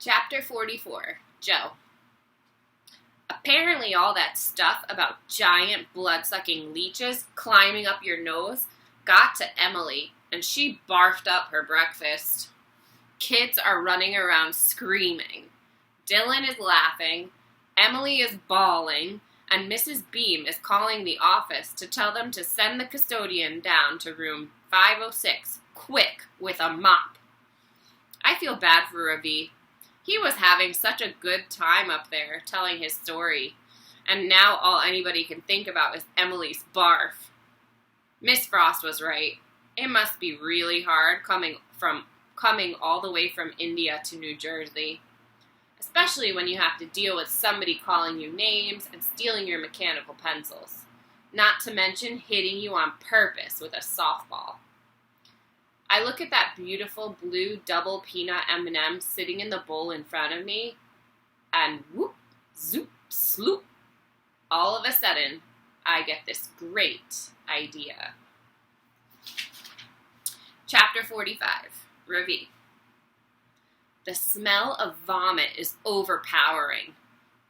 Chapter 44, Joe. Apparently all that stuff about giant blood-sucking leeches climbing up your nose got to Emily, and she barfed up her breakfast. Kids are running around screaming. Dylan is laughing, Emily is bawling, and Mrs. Beam is calling the office to tell them to send the custodian down to room 506, quick, with a mop. I feel bad for Ravi. He was having such a good time up there telling his story, and now all anybody can think about is Emily's barf. Miss Frost was right. It must be really hard coming all the way from India to New Jersey, especially when you have to deal with somebody calling you names and stealing your mechanical pencils, not to mention hitting you on purpose with a softball. I look at that beautiful blue double peanut M&M sitting in the bowl in front of me, and whoop, zoop, sloop, all of a sudden, I get this great idea. Chapter 45, Ravi. The smell of vomit is overpowering.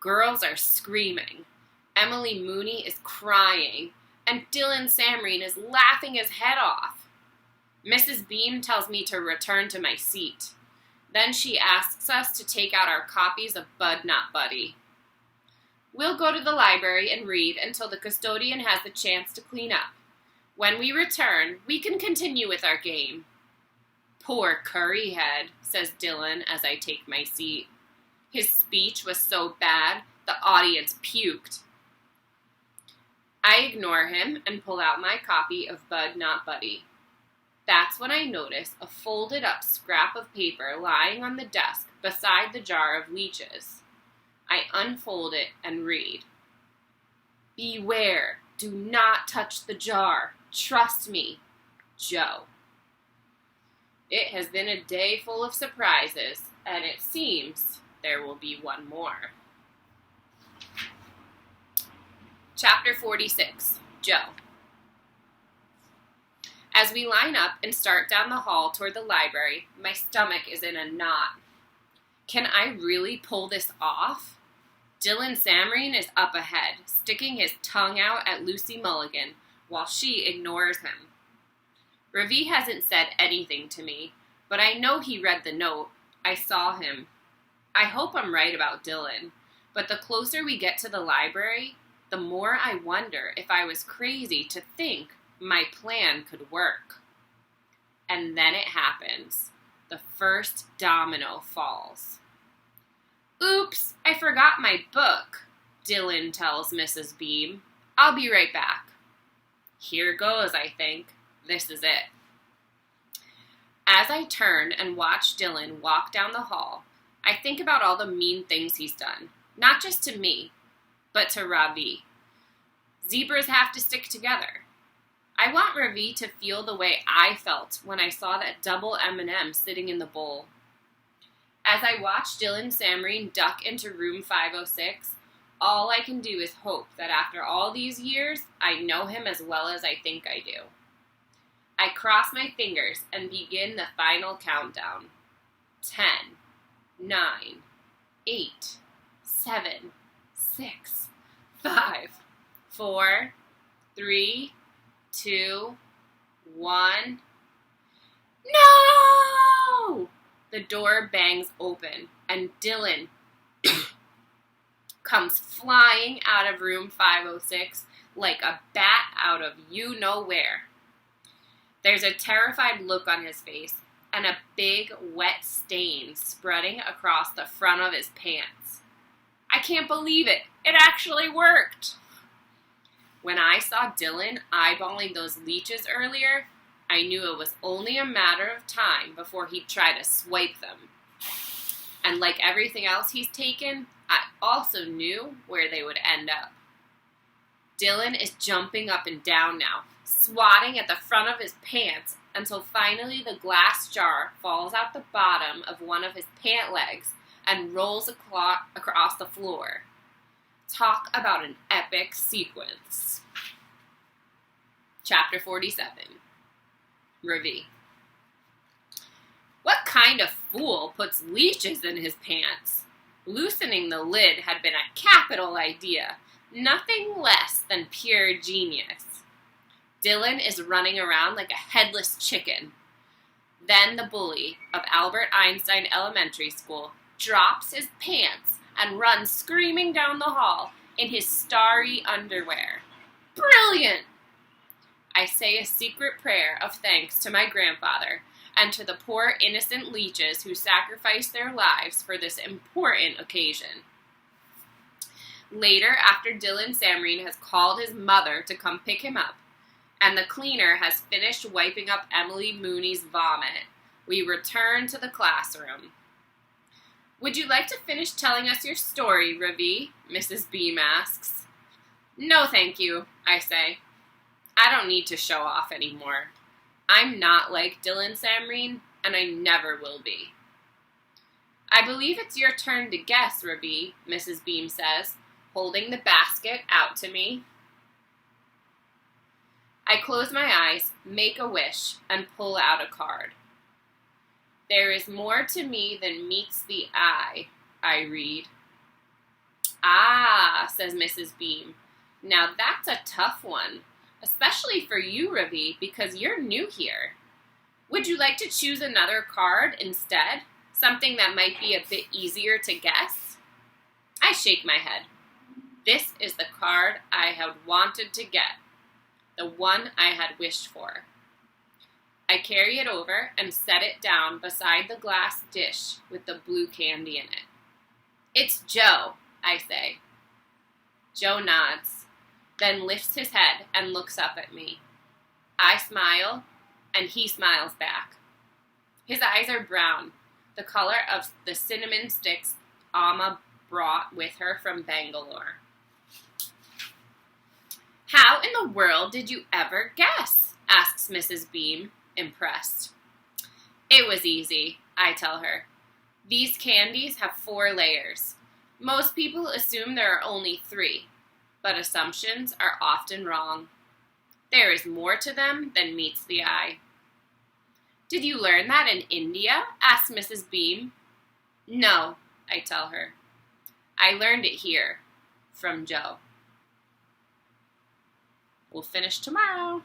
Girls are screaming. Emily Mooney is crying, and Dylan Samreen is laughing his head off. Mrs. Beam tells me to return to my seat. Then she asks us to take out our copies of Bud Not Buddy. We'll go to the library and read until the custodian has the chance to clean up. When we return, we can continue with our game. Poor Curryhead, says Dylan as I take my seat. His speech was so bad, the audience puked. I ignore him and pull out my copy of Bud Not Buddy. That's when I notice a folded up scrap of paper lying on the desk beside the jar of leeches. I unfold it and read. Beware, do not touch the jar. Trust me, Joe. It has been a day full of surprises, and it seems there will be one more. Chapter 46, Joe. As we line up and start down the hall toward the library, my stomach is in a knot. Can I really pull this off? Dylan Samreen is up ahead, sticking his tongue out at Lucy Mulligan, while she ignores him. Ravi hasn't said anything to me, but I know he read the note. I saw him. I hope I'm right about Dylan, but the closer we get to the library, the more I wonder if I was crazy to think my plan could work. And then it happens. The first domino falls. Oops, I forgot my book, Dylan tells Mrs. Beam. I'll be right back. Here goes, I think. This is it. As I turn and watch Dylan walk down the hall, I think about all the mean things he's done. Not just to me, but to Ravi. Zebras have to stick together. I want Ravi to feel the way I felt when I saw that double M&M sitting in the bowl. As I watch Dylan Samreen duck into room 506, all I can do is hope that after all these years, I know him as well as I think I do. I cross my fingers and begin the final countdown. 10, 9, 8, 7, 6, 5, 4, 3, 2, 1. No! The door bangs open, and Dylan comes flying out of room 506 like a bat out of you-know-where. There's a terrified look on his face, and a big, wet stain spreading across the front of his pants. I can't believe it! It actually worked! When I saw Dylan eyeballing those leeches earlier, I knew it was only a matter of time before he'd try to swipe them. And like everything else he's taken, I also knew where they would end up. Dylan is jumping up and down now, swatting at the front of his pants until finally the glass jar falls out the bottom of one of his pant legs and rolls across the floor. Talk about an epic sequence. Chapter 47, Ravi. What kind of fool puts leeches in his pants? Loosening the lid had been a capital idea, nothing less than pure genius. Dylan is running around like a headless chicken. Then the bully of Albert Einstein Elementary School drops his pants and runs screaming down the hall in his starry underwear. Brilliant! I say a secret prayer of thanks to my grandfather and to the poor innocent leeches who sacrificed their lives for this important occasion. Later, after Dylan Samreen has called his mother to come pick him up, and the cleaner has finished wiping up Emily Mooney's vomit, we return to the classroom. Would you like to finish telling us your story, Ravi? Mrs. Beam asks. No, thank you, I say. I don't need to show off anymore. I'm not like Dylan Samreen, and I never will be. I believe it's your turn to guess, Ravi, Mrs. Beam says, holding the basket out to me. I close my eyes, make a wish, and pull out a card. There is more to me than meets the eye, I read. Ah, says Mrs. Beam. Now that's a tough one, especially for you, Ravi, because you're new here. Would you like to choose another card instead? Something that might be a bit easier to guess? I shake my head. This is the card I had wanted to get. The one I had wished for. I carry it over and set it down beside the glass dish with the blue candy in it. It's Joe, I say. Joe nods, then lifts his head and looks up at me. I smile, and he smiles back. His eyes are brown, the color of the cinnamon sticks Amma brought with her from Bangalore. How in the world did you ever guess? Asks Mrs. Beam, impressed. It was easy, I tell her. These candies have 4 layers. Most people assume there are only 3, but assumptions are often wrong. There is more to them than meets the eye. Did you learn that in India? Asks Mrs. Beam. No, I tell her. I learned it here, from Joe. We'll finish tomorrow.